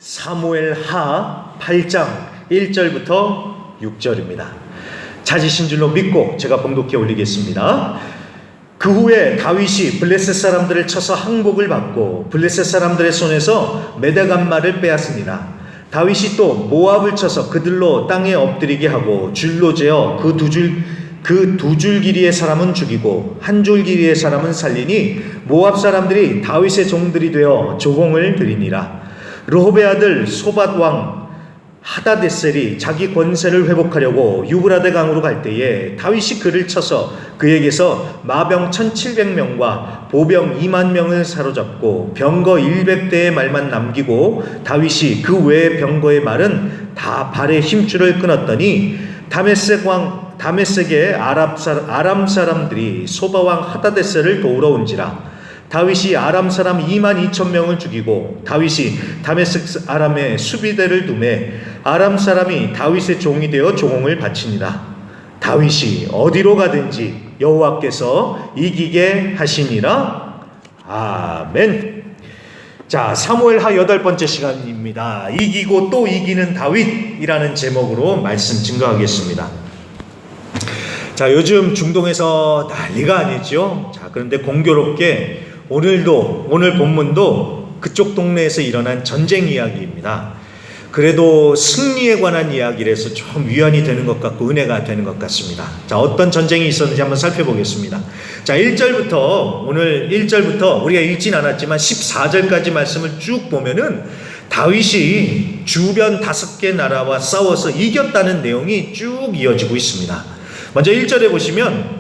사무엘 하 8장 1절부터 6절입니다. 찾으신 줄로 믿고 제가 봉독해 올리겠습니다. 그 후에 다윗이 블레셋 사람들을 쳐서 항복을 받고 블레셋 사람들의 손에서 메대간말을 빼앗습니다. 다윗이 또 모압을 쳐서 그들로 땅에 엎드리게 하고 줄로 재어 그 두 줄 길이의 사람은 죽이고 한 줄 길이의 사람은 살리니 모압 사람들이 다윗의 종들이 되어 조공을 드리니라. 르홉의 아들 소밧 왕 하다데셀이 자기 권세를 회복하려고 유브라데 강으로 갈 때에 다윗이 그를 쳐서 그에게서 마병 1700명과 보병 2만 명을 사로잡고 병거 100대의 말만 남기고 다윗이 그 외의 병거의 말은 다 발의 힘줄을 끊었더니 다메섹의 아람 사람들이 소바 왕 하다데셀을 도우러 온지라. 다윗이 아람 사람 2만 2천 명을 죽이고 다윗이 다메섹 아람의 수비대를 두매 아람 사람이 다윗의 종이 되어 조공을 바치니라. 다윗이 어디로 가든지 여호와께서 이기게 하시니라. 아멘. 자, 사무엘하 8번째 시간입니다. 이기고 또 이기는 다윗이라는 제목으로 말씀 증거하겠습니다. 자, 요즘 중동에서 난리가 아니죠. 자, 그런데 공교롭게 오늘 본문도 그쪽 동네에서 일어난 전쟁 이야기입니다. 그래도 승리에 관한 이야기라서 좀 위안이 되는 것 같고 은혜가 되는 것 같습니다. 자, 어떤 전쟁이 있었는지 한번 살펴보겠습니다. 자, 오늘 1절부터 우리가 읽진 않았지만 14절까지 말씀을 쭉 보면은 다윗이 주변 5개 나라와 싸워서 이겼다는 내용이 쭉 이어지고 있습니다. 먼저 1절에 보시면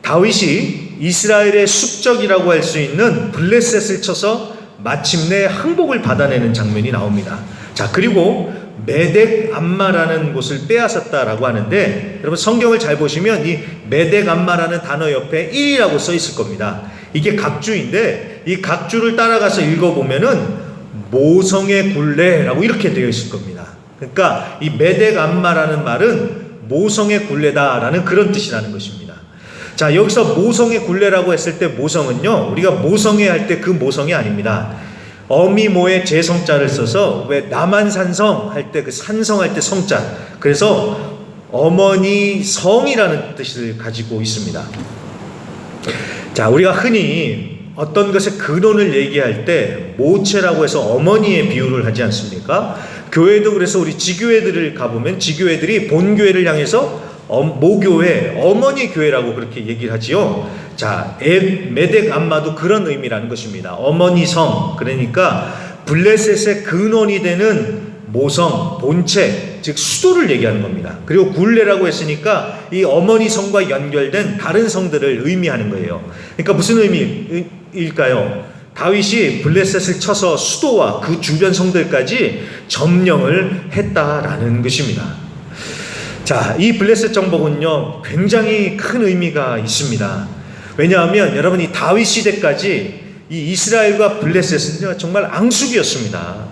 다윗이 이스라엘의 숙적이라고 할 수 있는 블레셋을 쳐서 마침내 항복을 받아내는 장면이 나옵니다. 자, 그리고 메덱 암마라는 곳을 빼앗았다라고 하는데, 여러분 성경을 잘 보시면 이 메덱 암마라는 단어 옆에 1이라고 써 있을 겁니다. 이게 각주인데 이 각주를 따라가서 읽어보면은 모성의 굴레라고 이렇게 되어 있을 겁니다. 그러니까 이 메덱 암마라는 말은 모성의 굴레다라는 그런 뜻이라는 것입니다. 자, 여기서 모성의 굴레라고 했을 때 모성은요, 우리가 모성애 할 때 그 모성이 아닙니다. 어미모의 제성자를 써서 왜 남한산성 할 때 그 산성할 때 성자, 그래서 어머니 성이라는 뜻을 가지고 있습니다. 자, 우리가 흔히 어떤 것의 근원을 얘기할 때 모체라고 해서 어머니의 비유를 하지 않습니까? 교회도 그래서 우리 지교회들을 가보면 지교회들이 본교회를 향해서 모교회, 어머니 교회라고 그렇게 얘기를 하지요. 자, 메덱 암마도 그런 의미라는 것입니다. 어머니 성, 그러니까 블레셋의 근원이 되는 모성, 본체, 즉 수도를 얘기하는 겁니다. 그리고 굴레라고 했으니까 이 어머니 성과 연결된 다른 성들을 의미하는 거예요. 그러니까 무슨 의미일까요? 다윗이 블레셋을 쳐서 수도와 그 주변 성들까지 점령을 했다라는 것입니다. 자, 이 블레셋 정복은요 굉장히 큰 의미가 있습니다. 왜냐하면 여러분 이 다윗 시대까지 이 이스라엘과 블레셋은요 정말 앙숙이었습니다.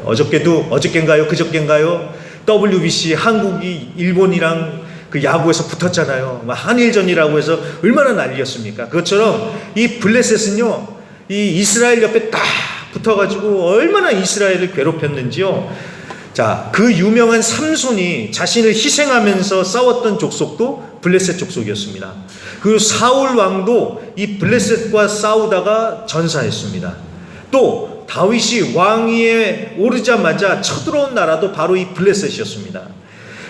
어저께인가요? 그저께인가요? WBC 한국이 일본이랑 그 야구에서 붙었잖아요. 한일전이라고 해서 얼마나 난리였습니까? 그것처럼 이 블레셋은요 이 이스라엘 옆에 딱 붙어가지고 얼마나 이스라엘을 괴롭혔는지요. 자, 그 유명한 삼손이 자신을 희생하면서 싸웠던 족속도 블레셋 족속이었습니다. 그리고 사울 왕도 이 블레셋과 싸우다가 전사했습니다. 또 다윗이 왕위에 오르자마자 쳐들어온 나라도 바로 이 블레셋이었습니다.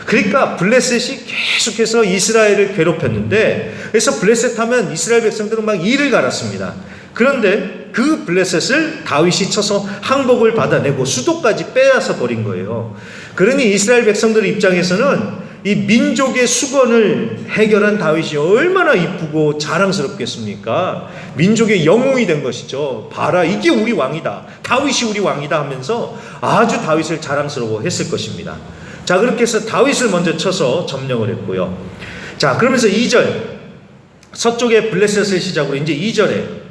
그러니까 블레셋이 계속해서 이스라엘을 괴롭혔는데, 그래서 블레셋 하면 이스라엘 백성들은 막 이를 갈았습니다. 그런데 그 블레셋을 다윗이 쳐서 항복을 받아내고 수도까지 빼앗아 버린 거예요. 그러니 이스라엘 백성들 입장에서는 이 민족의 수건을 해결한 다윗이 얼마나 이쁘고 자랑스럽겠습니까? 민족의 영웅이 된 것이죠. 봐라, 이게 우리 왕이다, 다윗이 우리 왕이다 하면서 아주 다윗을 자랑스러워 했을 것입니다. 자, 그렇게 해서 다윗을 먼저 쳐서 점령을 했고요. 자, 그러면서 2절, 서쪽의 블레셋을 시작으로 이제 2절에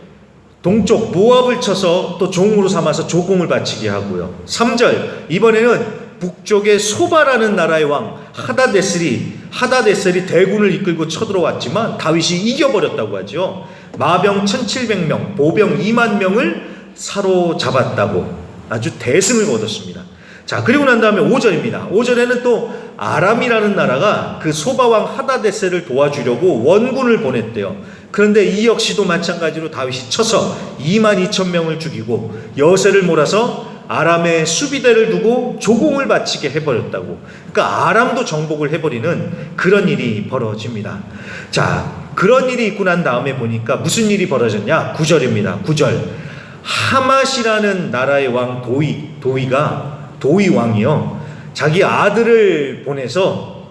동쪽 모압을 쳐서 또 종으로 삼아서 조공을 바치게 하고요. 3절, 이번에는 북쪽의 소바라는 나라의 왕 하다데셀이 대군을 이끌고 쳐들어왔지만 다윗이 이겨버렸다고 하죠. 마병 1700명, 보병 2만 명을 사로잡았다고 아주 대승을 거뒀습니다. 자, 그리고 난 다음에 5절입니다. 5절에는 또 아람이라는 나라가 그 소바왕 하다데셀을 도와주려고 원군을 보냈대요. 그런데 이 역시도 마찬가지로 다윗이 쳐서 22,000명을 죽이고 여세를 몰아서 아람의 수비대를 두고 조공을 바치게 해버렸다고. 그러니까 아람도 정복을 해버리는 그런 일이 벌어집니다. 자, 그런 일이 있고 난 다음에 보니까 무슨 일이 벌어졌냐? 9절입니다. 9절. 하맛이라는 나라의 왕 도위 왕이요, 자기 아들을 보내서,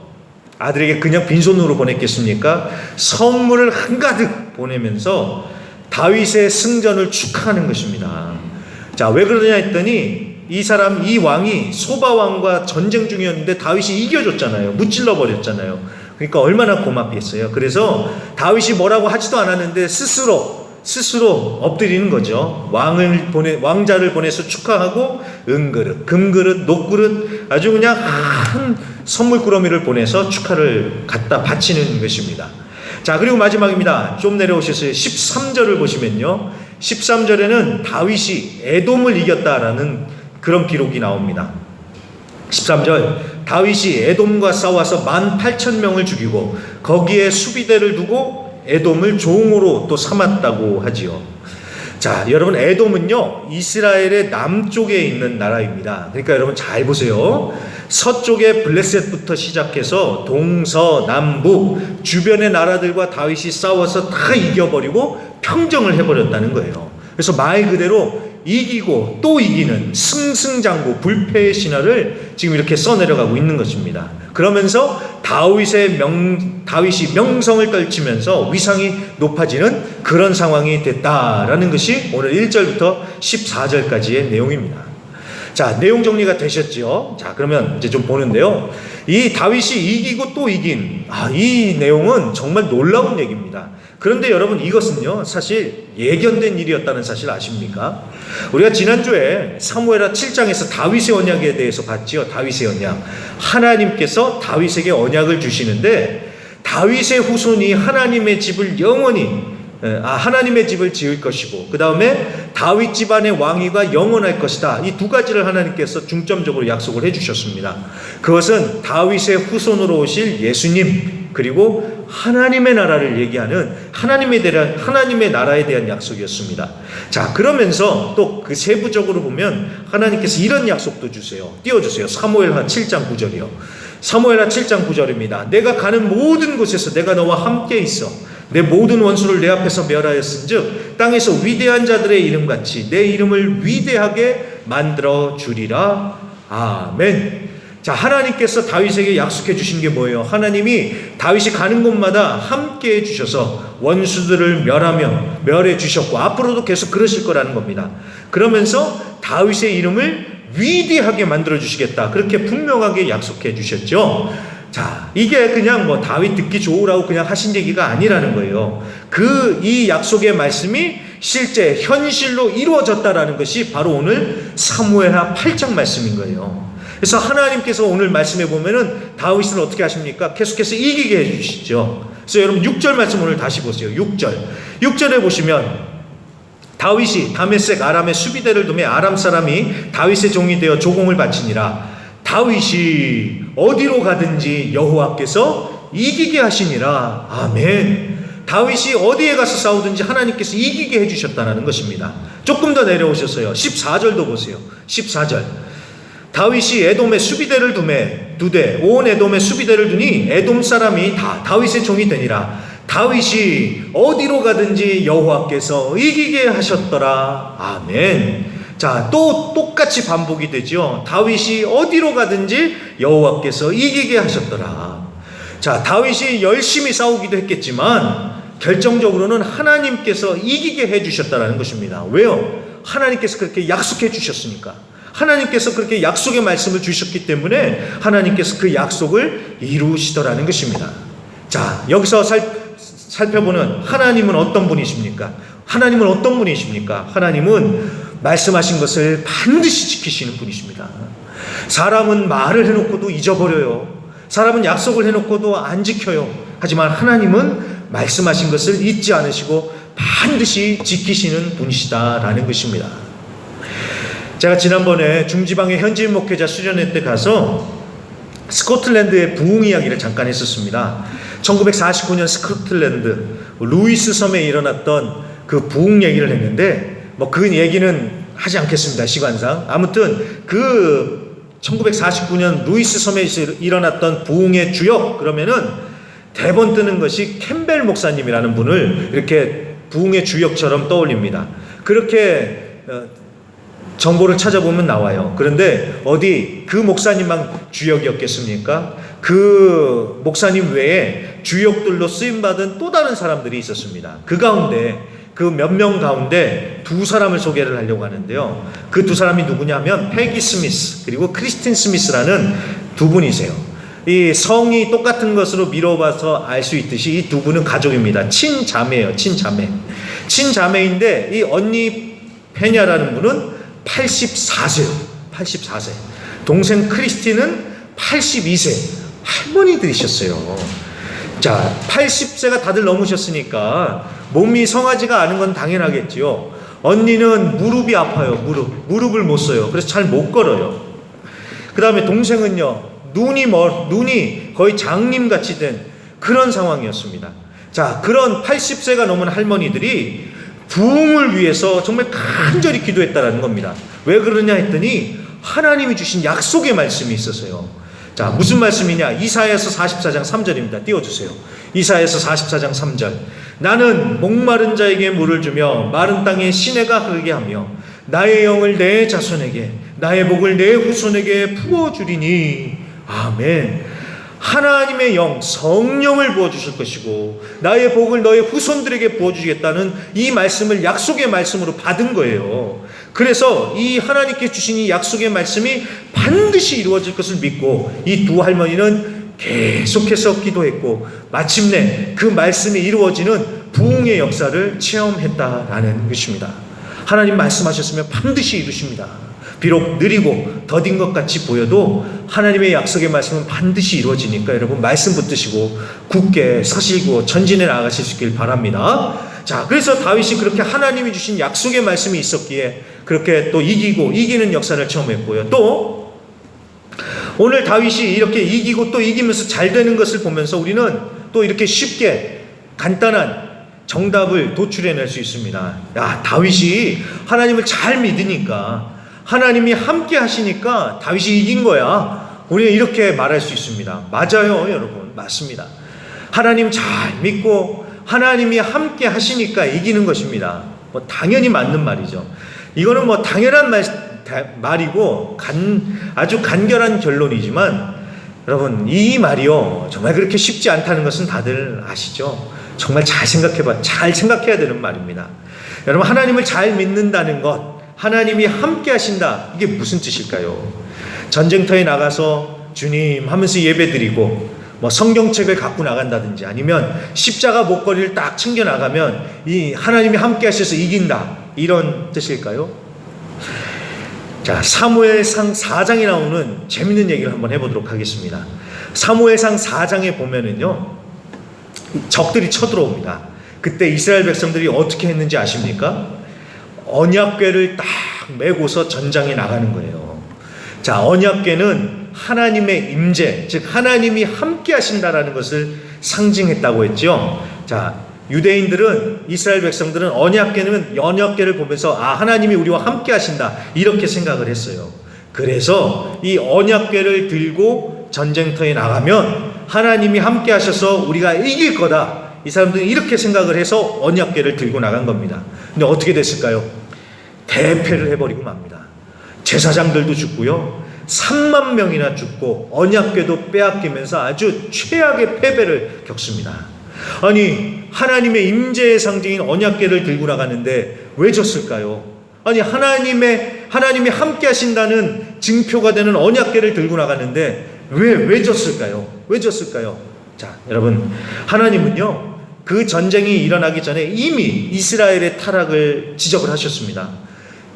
아들에게 그냥 빈손으로 보냈겠습니까? 선물을 한가득 보내면서 다윗의 승전을 축하하는 것입니다. 자, 왜 그러냐 했더니 이 왕이 소바 왕과 전쟁 중이었는데 다윗이 이겨줬잖아요. 무찔러 버렸잖아요. 그러니까 얼마나 고맙겠어요. 그래서 다윗이 뭐라고 하지도 않았는데 스스로 엎드리는 거죠. 왕자를 보내서 축하하고 은그릇, 금그릇, 녹그릇, 아주 그냥 한 선물꾸러미를 보내서 축하를 갖다 바치는 것입니다. 자, 그리고 마지막입니다. 좀 내려오셨어요. 13절을 보시면요, 13절에는 다윗이 에돔을 이겼다라는 그런 기록이 나옵니다. 13절, 다윗이 에돔과 싸워서 18,000명을 죽이고 거기에 수비대를 두고 에돔을 종으로 또 삼았다고 하지요. 자, 여러분, 에돔은요, 이스라엘의 남쪽에 있는 나라입니다. 그러니까 여러분 잘 보세요. 서쪽의 블레셋부터 시작해서 동서남북 주변의 나라들과 다윗이 싸워서 다 이겨버리고 평정을 해버렸다는 거예요. 그래서 말 그대로 이기고 또 이기는 승승장구 불패의 신화를 지금 이렇게 써내려가고 있는 것입니다. 그러면서 다윗이 명성을 떨치면서 위상이 높아지는 그런 상황이 됐다라는 것이 오늘 1절부터 14절까지의 내용입니다. 자, 내용 정리가 되셨죠? 자, 그러면 이제 좀 보는데요. 이 다윗이 이기고 또 이긴, 이 내용은 정말 놀라운 얘기입니다. 그런데 여러분, 이것은요, 사실 예견된 일이었다는 사실 아십니까? 우리가 지난주에 사무엘하 7장에서 다윗의 언약에 대해서 봤지요. 다윗의 언약. 하나님께서 다윗에게 언약을 주시는데 다윗의 후손이 하나님의 집을 하나님의 집을 지을 것이고, 그 다음에 다윗 집안의 왕위가 영원할 것이다. 이 두 가지를 하나님께서 중점적으로 약속을 해주셨습니다. 그것은 다윗의 후손으로 오실 예수님, 그리고 하나님의 나라를 얘기하는 하나님의 나라에 대한 약속이었습니다. 자, 그러면서 또 그 세부적으로 보면 하나님께서 이런 약속도 주세요. 띄워주세요. 사무엘하 7장 9절이요. 사무엘하 7장 9절입니다. 내가 가는 모든 곳에서 내가 너와 함께 있어 내 모든 원수를 내 앞에서 멸하였은즉 땅에서 위대한 자들의 이름같이 내 이름을 위대하게 만들어 주리라. 아멘. 자, 하나님께서 다윗에게 약속해 주신 게 뭐예요? 하나님이 다윗이 가는 곳마다 함께 해 주셔서 원수들을 멸해 주셨고 앞으로도 계속 그러실 거라는 겁니다. 그러면서 다윗의 이름을 위대하게 만들어 주시겠다, 그렇게 분명하게 약속해 주셨죠. 자, 이게 그냥 다윗 듣기 좋으라고 그냥 하신 얘기가 아니라는 거예요. 이 약속의 말씀이 실제 현실로 이루어졌다라는 것이 바로 오늘 사무엘하 8장 말씀인 거예요. 그래서 하나님께서 오늘 말씀해 보면은 다윗은 어떻게 하십니까? 계속해서 이기게 해주시죠. 그래서 여러분 6절 말씀 오늘 다시 보세요. 6절에 보시면 다윗이 다메섹 아람의 수비대를 두매 아람 사람이 다윗의 종이 되어 조공을 바치니라. 다윗이 어디로 가든지 여호와께서 이기게 하시니라. 아멘. 다윗이 어디에 가서 싸우든지 하나님께서 이기게 해주셨다는 것입니다. 조금 더 내려오셨어요. 14절도 보세요. 14절. 다윗이 에돔의 수비대를 두되 온 에돔의 수비대를 두니 에돔 사람이 다 다윗의 종이 되니라. 다윗이 어디로 가든지 여호와께서 이기게 하셨더라. 아멘. 자, 또 똑같이 반복이 되죠. 다윗이 어디로 가든지 여호와께서 이기게 하셨더라. 자, 다윗이 열심히 싸우기도 했겠지만 결정적으로는 하나님께서 이기게 해주셨다는 것입니다. 왜요? 하나님께서 그렇게 약속해 주셨으니까. 하나님께서 그렇게 약속의 말씀을 주셨기 때문에 하나님께서 그 약속을 이루시더라는 것입니다. 자, 여기서 살펴보는 하나님은 어떤 분이십니까? 하나님은 말씀하신 것을 반드시 지키시는 분이십니다. 사람은 말을 해놓고도 잊어버려요. 사람은 약속을 해놓고도 안 지켜요. 하지만 하나님은 말씀하신 것을 잊지 않으시고 반드시 지키시는 분이시다라는 것입니다. 제가 지난번에 중지방의 현지인 목회자 수련회 때 가서 스코틀랜드의 부흥 이야기를 잠깐 했었습니다. 1949년 스코틀랜드 루이스 섬에 일어났던 그 부흥 얘기를 했는데 그 얘기는 하지 않겠습니다. 시간상. 아무튼 그 1949년 루이스 섬에 일어났던 부흥의 주역 그러면은 대번 뜨는 것이 캠벨 목사님이라는 분을 이렇게 부흥의 주역처럼 떠올립니다. 그렇게 정보를 찾아보면 나와요. 그런데 어디 그 목사님만 주역이었겠습니까? 그 목사님 외에 주역들로 쓰임받은 또 다른 사람들이 있었습니다. 그 가운데 그 몇 명 가운데 두 사람을 소개를 하려고 하는데요. 그 두 사람이 누구냐면 패기 스미스 그리고 크리스틴 스미스라는 두 분이세요. 이 성이 똑같은 것으로 미뤄봐서 알 수 있듯이 이 두 분은 가족입니다. 친자매예요. 친자매인데 이 언니 페냐라는 분은 84세요. 84세. 동생 크리스틴은 82세. 할머니들이셨어요. 자, 80세가 다들 넘으셨으니까 몸이 성하지가 않은 건 당연하겠지요. 언니는 무릎이 아파요. 무릎을 못 써요. 그래서 잘 못 걸어요. 그 다음에 동생은요, 눈이 거의 장님같이 된 그런 상황이었습니다. 자, 그런 80세가 넘은 할머니들이 부흥을 위해서 정말 간절히 기도했다라는 겁니다. 왜 그러냐 했더니 하나님이 주신 약속의 말씀이 있어서요. 자, 무슨 말씀이냐? 이사야서 44장 3절입니다. 띄워주세요. 이사야서 44장 3절. 나는 목마른 자에게 물을 주며 마른 땅에 시내가 흐르게 하며 나의 영을 내 자손에게 나의 복을 내 후손에게 부어주리니. 아멘. 하나님의 영, 성령을 부어주실 것이고 나의 복을 너의 후손들에게 부어주시겠다는 이 말씀을 약속의 말씀으로 받은 거예요. 그래서 이 하나님께 주신 이 약속의 말씀이 반드시 이루어질 것을 믿고 이 두 할머니는 계속해서 기도했고 마침내 그 말씀이 이루어지는 부흥의 역사를 체험했다라는 것입니다. 하나님 말씀하셨으면 반드시 이루십니다. 비록 느리고 더딘 것 같이 보여도 하나님의 약속의 말씀은 반드시 이루어지니까 여러분 말씀 붙드시고 굳게 서시고 전진해 나가실 수 있길 바랍니다. 자, 그래서 다윗이 그렇게 하나님이 주신 약속의 말씀이 있었기에 그렇게 또 이기는 역사를 체험했고요. 또 오늘 다윗이 이렇게 이기고 또 이기면서 잘 되는 것을 보면서 우리는 또 이렇게 쉽게 간단한 정답을 도출해낼 수 있습니다. 야, 다윗이 하나님을 잘 믿으니까 하나님이 함께 하시니까 다윗이 이긴 거야. 우리는 이렇게 말할 수 있습니다. 맞아요, 여러분. 맞습니다. 하나님 잘 믿고 하나님이 함께 하시니까 이기는 것입니다. 당연히 맞는 말이죠. 이거는 당연한 말이고 아주 간결한 결론이지만 여러분 이 말이요 정말 그렇게 쉽지 않다는 것은 다들 아시죠? 정말 잘 생각해야 되는 말입니다. 여러분 하나님을 잘 믿는다는 것, 하나님이 함께 하신다, 이게 무슨 뜻일까요? 전쟁터에 나가서 주님 하면서 예배드리고 성경책을 갖고 나간다든지 아니면 십자가 목걸이를 딱 챙겨 나가면 이 하나님이 함께 하셔서 이긴다, 이런 뜻일까요? 자, 사무엘상 4장에 나오는 재밌는 얘기를 한번 해보도록 하겠습니다. 사무엘상 4장에 보면은요 적들이 쳐들어옵니다. 그때 이스라엘 백성들이 어떻게 했는지 아십니까? 언약궤를 딱 메고서 전장에 나가는 거예요. 자, 언약궤는 하나님의 임재, 즉 하나님이 함께 하신다라는 것을 상징했다고 했죠. 자, 유대인들은, 이스라엘 백성들은 언약궤를 보면서 하나님이 우리와 함께 하신다, 이렇게 생각을 했어요. 그래서 이 언약궤를 들고 전쟁터에 나가면 하나님이 함께 하셔서 우리가 이길 거다, 이 사람들은 이렇게 생각을 해서 언약궤를 들고 나간 겁니다. 근데 어떻게 됐을까요? 대패를 해버리고 맙니다. 제사장들도 죽고요, 3만 명이나 죽고 언약궤도 빼앗기면서 아주 최악의 패배를 겪습니다. 아니, 하나님의 임재의 상징인 언약궤를 들고 나가는데 왜 졌을까요? 아니, 하나님이 함께 하신다는 증표가 되는 언약궤를 들고 나가는데 왜 졌을까요? 왜 졌을까요? 자, 여러분, 하나님은요 그 전쟁이 일어나기 전에 이미 이스라엘의 타락을 지적을 하셨습니다.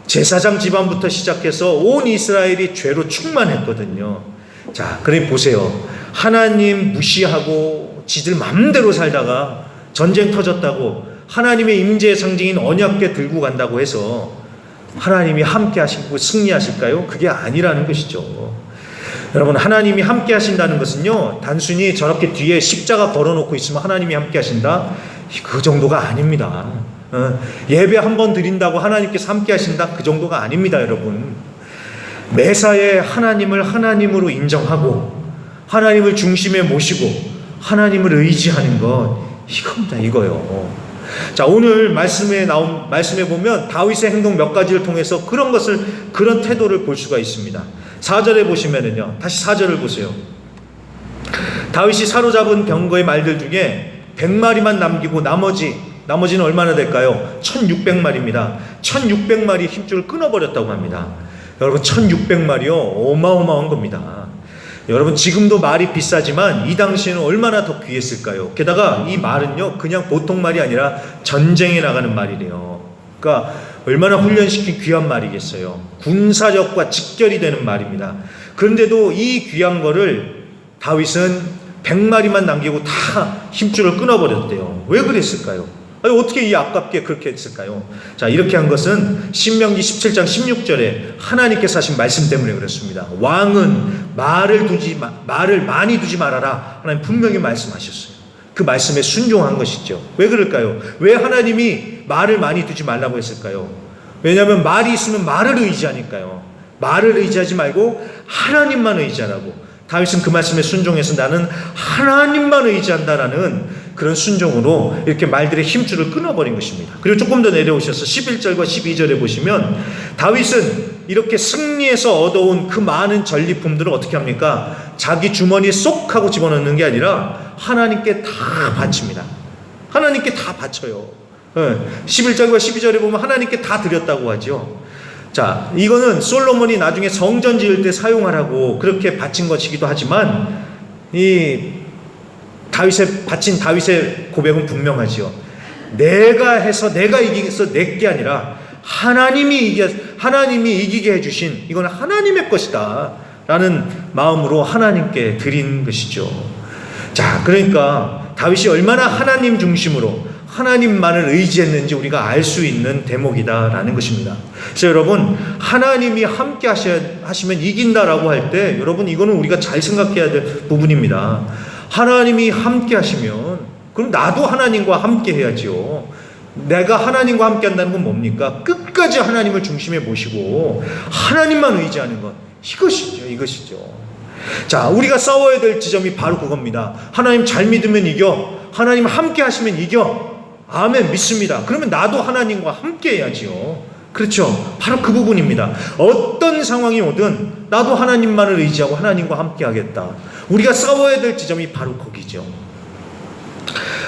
제사장 집안부터 시작해서 온 이스라엘이 죄로 충만했거든요. 자, 그래 보세요. 하나님 무시하고 지들 맘대로 살다가 전쟁 터졌다고 하나님의 임재의 상징인 언약궤 들고 간다고 해서 하나님이 함께 하시고 승리하실까요? 그게 아니라는 것이죠. 여러분, 하나님이 함께 하신다는 것은요, 단순히 저렇게 뒤에 십자가 걸어놓고 있으면 하나님이 함께 하신다? 그 정도가 아닙니다. 예배 한 번 드린다고 하나님께서 함께 하신다? 그 정도가 아닙니다, 여러분. 매사에 하나님을 하나님으로 인정하고 하나님을 중심에 모시고 하나님을 의지하는 것, 이겁니다, 이거요. 자, 오늘 말씀에 보면 다윗의 행동 몇 가지를 통해서 그런 태도를 볼 수가 있습니다. 4절에 보시면은요, 다시 4절을 보세요. 다윗이 사로잡은 병거의 말들 중에 100마리만 남기고 나머지는 얼마나 될까요? 1600마리입니다. 1600마리 힘줄을 끊어버렸다고 합니다. 여러분, 1600마리요, 어마어마한 겁니다. 여러분, 지금도 말이 비싸지만 이 당시에는 얼마나 더 귀했을까요? 게다가 이 말은요, 그냥 보통 말이 아니라 전쟁에 나가는 말이래요. 그러니까 얼마나 훈련시킨 귀한 말이겠어요. 군사력과 직결이 되는 말입니다. 그런데도 이 귀한 거를 다윗은 100마리만 남기고 다 힘줄을 끊어버렸대요. 왜 그랬을까요? 아니, 어떻게 이 아깝게 그렇게 했을까요? 자, 이렇게 한 것은 신명기 17장 16절에 하나님께서 하신 말씀 때문에 그렇습니다. 왕은 말을 많이 두지 말아라. 하나님 분명히 말씀하셨어요. 그 말씀에 순종한 것이죠. 왜 그럴까요? 왜 하나님이 말을 많이 두지 말라고 했을까요? 왜냐하면 말이 있으면 말을 의지하니까요. 말을 의지하지 말고 하나님만 의지하라고. 다윗은 그 말씀에 순종해서 나는 하나님만 의지한다라는 그런 순종으로 이렇게 말들의 힘줄을 끊어버린 것입니다. 그리고 조금 더 내려오셔서 11절과 12절에 보시면 다윗은 이렇게 승리해서 얻어온 그 많은 전리품들을 어떻게 합니까? 자기 주머니에 쏙 하고 집어넣는 게 아니라 하나님께 다 바칩니다. 하나님께 다 바쳐요. 11절과 12절에 보면 하나님께 다 드렸다고 하죠. 자, 이거는 솔로몬이 나중에 성전 지을 때 사용하라고 그렇게 바친 것이기도 하지만 이 바친 다윗의 고백은 분명하지요. 내가 해서 내가 이기겠어 내게 아니라 하나님이 이기게 해주신 이건 하나님의 것이다 라는 마음으로 하나님께 드린 것이죠. 자, 그러니까 다윗이 얼마나 하나님 중심으로 하나님만을 의지했는지 우리가 알 수 있는 대목이다라는 것입니다. 그래서 여러분, 하나님이 함께 하시면 이긴다라고 할 때 여러분, 이거는 우리가 잘 생각해야 될 부분입니다. 하나님이 함께 하시면 그럼 나도 하나님과 함께 해야지요. 내가 하나님과 함께 한다는 건 뭡니까? 끝까지 하나님을 중심에 모시고 하나님만 의지하는 것, 이것이죠. 자, 우리가 싸워야 될 지점이 바로 그겁니다. 하나님 잘 믿으면 이겨. 하나님 함께 하시면 이겨. 아멘, 믿습니다. 그러면 나도 하나님과 함께 해야지요. 그렇죠. 바로 그 부분입니다. 어떤 상황이 오든 나도 하나님만을 의지하고 하나님과 함께 하겠다. 우리가 싸워야 될 지점이 바로 거기죠.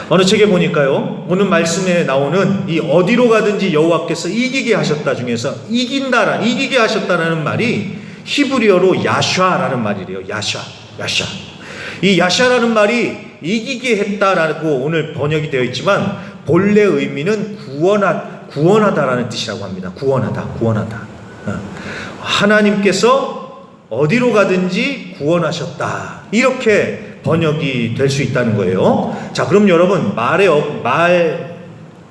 어느 책에 보니까요, 오늘 말씀에 나오는 이 어디로 가든지 여호와께서 이기게 하셨다 중에서 이기게 하셨다라는 말이 히브리어로 야샤라는 말이래요. 야샤. 이 야샤라는 말이 이기게 했다라고 오늘 번역이 되어 있지만 본래 의미는 구원하다라는 뜻이라고 합니다. 구원하다. 하나님께서 어디로 가든지 구원하셨다. 이렇게 번역이 될 수 있다는 거예요. 자, 그럼 여러분, 말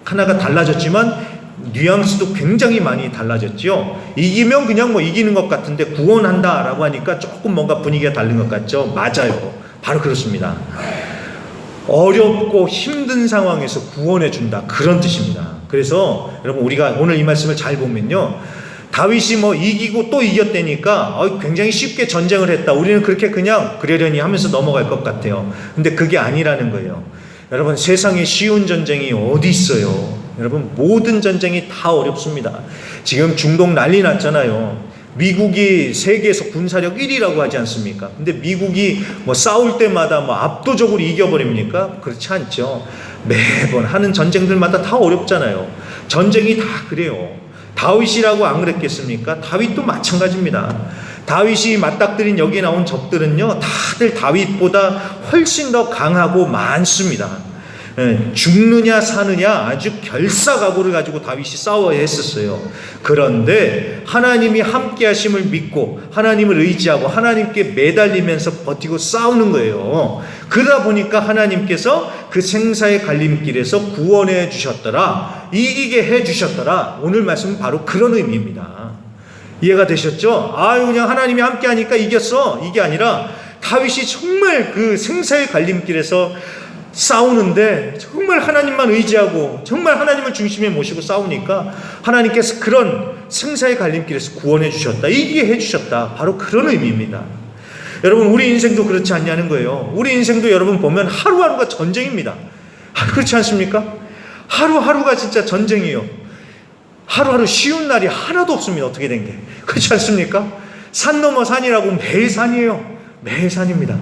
하나가 달라졌지만 뉘앙스도 굉장히 많이 달라졌죠. 이기면 그냥 이기는 것 같은데 구원한다라고 하니까 조금 뭔가 분위기가 다른 것 같죠. 맞아요. 바로 그렇습니다. 어렵고 힘든 상황에서 구원해 준다, 그런 뜻입니다. 그래서 여러분, 우리가 오늘 이 말씀을 잘 보면요, 다윗이 이기고 또 이겼다니까 굉장히 쉽게 전쟁을 했다, 우리는 그렇게 그냥 그러려니 하면서 넘어갈 것 같아요. 근데 그게 아니라는 거예요. 여러분, 세상에 쉬운 전쟁이 어디 있어요? 여러분, 모든 전쟁이 다 어렵습니다. 지금 중동 난리 났잖아요. 미국이 세계에서 군사력 1위라고 하지 않습니까? 근데 미국이 싸울 때마다 압도적으로 이겨버립니까? 그렇지 않죠. 매번 하는 전쟁들마다 다 어렵잖아요. 전쟁이 다 그래요. 다윗이라고 안 그랬겠습니까? 다윗도 마찬가지입니다. 다윗이 맞닥뜨린 여기에 나온 적들은요, 다들 다윗보다 훨씬 더 강하고 많습니다. 죽느냐 사느냐 아주 결사각오를 가지고 다윗이 싸워야 했었어요. 그런데 하나님이 함께 하심을 믿고 하나님을 의지하고 하나님께 매달리면서 버티고 싸우는 거예요. 그러다 보니까 하나님께서 그 생사의 갈림길에서 구원해 주셨더라. 이기게 해주셨더라. 오늘 말씀은 바로 그런 의미입니다. 이해가 되셨죠? 그냥 하나님이 함께하니까 이겼어. 이게 아니라 다윗이 정말 그 생사의 갈림길에서 싸우는데 정말 하나님만 의지하고 정말 하나님을 중심에 모시고 싸우니까 하나님께서 그런 생사의 갈림길에서 구원해 주셨다. 이기게 해주셨다. 바로 그런 의미입니다. 여러분, 우리 인생도 그렇지 않냐는 거예요. 우리 인생도 여러분 보면 하루하루가 전쟁입니다. 그렇지 않습니까? 하루하루가 진짜 전쟁이에요. 하루하루 쉬운 날이 하나도 없습니다. 어떻게 된 게. 그렇지 않습니까? 산 넘어 산이라고 매일 산이에요. 매일 산입니다.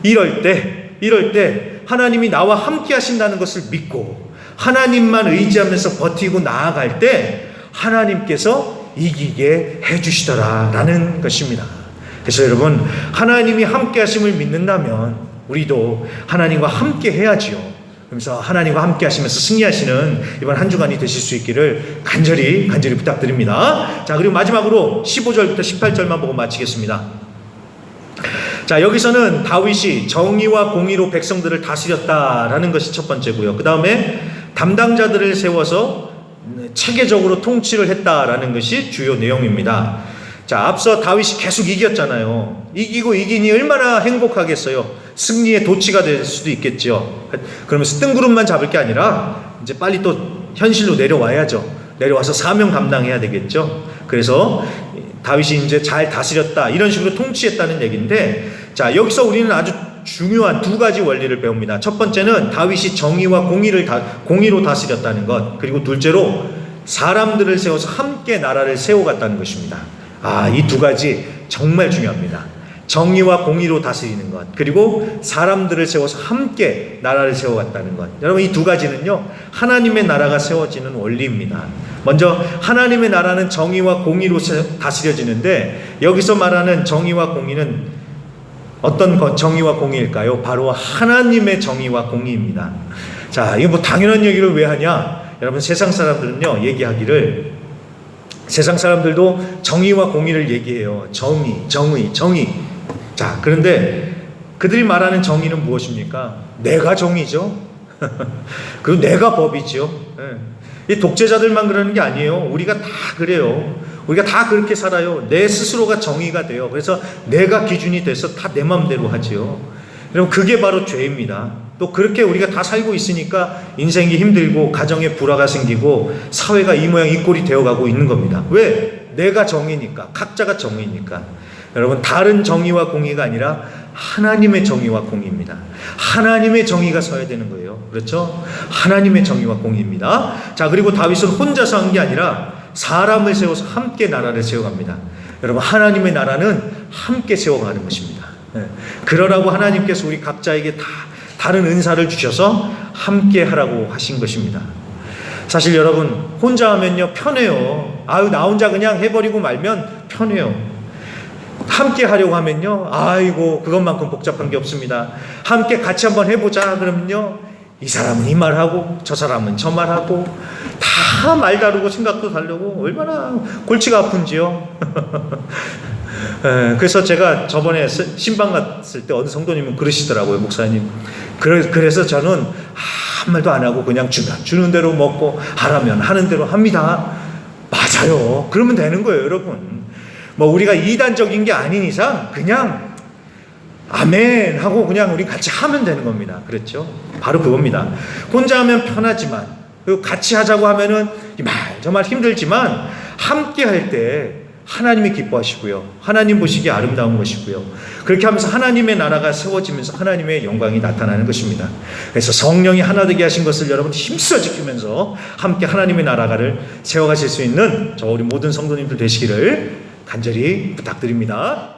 이럴 때 하나님이 나와 함께 하신다는 것을 믿고 하나님만 의지하면서 버티고 나아갈 때 하나님께서 이기게 해주시더라라는 것입니다. 그래서 여러분, 하나님이 함께 하심을 믿는다면 우리도 하나님과 함께 해야지요. 그래서 하나님과 함께 하시면서 승리하시는 이번 한 주간이 되실 수 있기를 간절히 부탁드립니다. 자, 그리고 마지막으로 15절부터 18절만 보고 마치겠습니다. 자, 여기서는 다윗이 정의와 공의로 백성들을 다스렸다라는 것이 첫 번째고요. 그 다음에 담당자들을 세워서 체계적으로 통치를 했다라는 것이 주요 내용입니다. 자, 앞서 다윗이 계속 이겼잖아요. 이기고 이기니 얼마나 행복하겠어요. 승리의 도취가 될 수도 있겠죠. 그러면서 뜬구름만 잡을 게 아니라 이제 빨리 또 현실로 내려와야죠. 내려와서 사명 감당해야 되겠죠. 그래서 다윗이 이제 잘 다스렸다, 이런 식으로 통치했다는 얘기인데, 자, 여기서 우리는 아주 중요한 두 가지 원리를 배웁니다. 첫 번째는 다윗이 정의와 공의로 다스렸다는 것, 그리고 둘째로 사람들을 세워서 함께 나라를 세워갔다는 것입니다. 이 두 가지 정말 중요합니다. 정의와 공의로 다스리는 것, 그리고 사람들을 세워서 함께 나라를 세워갔다는 것. 여러분, 이 두 가지는요, 하나님의 나라가 세워지는 원리입니다. 먼저 하나님의 나라는 정의와 공의로 다스려지는데, 여기서 말하는 정의와 공의는 어떤 정의와 공의일까요? 바로 하나님의 정의와 공의입니다. 자, 이거 뭐 당연한 얘기를 왜 하냐? 여러분, 세상 사람들은요, 얘기하기를, 세상 사람들도 정의와 공의를 얘기해요. 정의. 자, 그런데 그들이 말하는 정의는 무엇입니까? 내가 정의죠. 그리고 내가 법이죠. 이 독재자들만 그러는 게 아니에요. 우리가 다 그래요. 우리가 다 그렇게 살아요. 내 스스로가 정의가 돼요. 그래서 내가 기준이 돼서 다 내 마음대로 하지요. 여러분, 그게 바로 죄입니다. 또 그렇게 우리가 다 살고 있으니까 인생이 힘들고 가정에 불화가 생기고 사회가 이 모양 이 꼴이 되어가고 있는 겁니다. 왜? 내가 정의니까. 각자가 정의니까. 여러분, 다른 정의와 공의가 아니라 하나님의 정의와 공의입니다. 하나님의 정의가 서야 되는 거예요. 그렇죠? 하나님의 정의와 공의입니다. 자, 그리고 다윗은 혼자서 한 게 아니라 사람을 세워서 함께 나라를 세워갑니다. 여러분, 하나님의 나라는 함께 세워가는 것입니다. 그러라고 하나님께서 우리 각자에게 다 다른 은사를 주셔서 함께 하라고 하신 것입니다. 사실 여러분, 혼자 하면요 편해요. 나 혼자 그냥 해버리고 말면 편해요. 함께 하려고 하면요, 그것만큼 복잡한 게 없습니다. 함께 같이 한번 해보자 그러면요, 이 사람은 이 말하고 저 사람은 저 말하고 다 말 다르고 생각도 다르고 얼마나 골치가 아픈지요. 그래서 제가 저번에 신방 갔을 때 어느 성도님은 그러시더라고요. 목사님, 그래서 저는 아무 말도 안 하고 그냥 주는 대로 먹고 하라면 하는 대로 합니다. 맞아요. 그러면 되는 거예요, 여러분. 뭐 우리가 이단적인 게 아닌 이상 그냥 아멘 하고 그냥 우리 같이 하면 되는 겁니다. 그렇죠? 바로 그겁니다. 혼자 하면 편하지만, 그리고 같이 하자고 하면은 이 말 저 말 힘들지만 함께 할 때 하나님이 기뻐하시고요, 하나님 보시기에 아름다운 것이고요, 그렇게 하면서 하나님의 나라가 세워지면서 하나님의 영광이 나타나는 것입니다. 그래서 성령이 하나 되게 하신 것을 여러분 힘써 지키면서 함께 하나님의 나라를 세워가실 수 있는 저 우리 모든 성도님들 되시기를 간절히 부탁드립니다.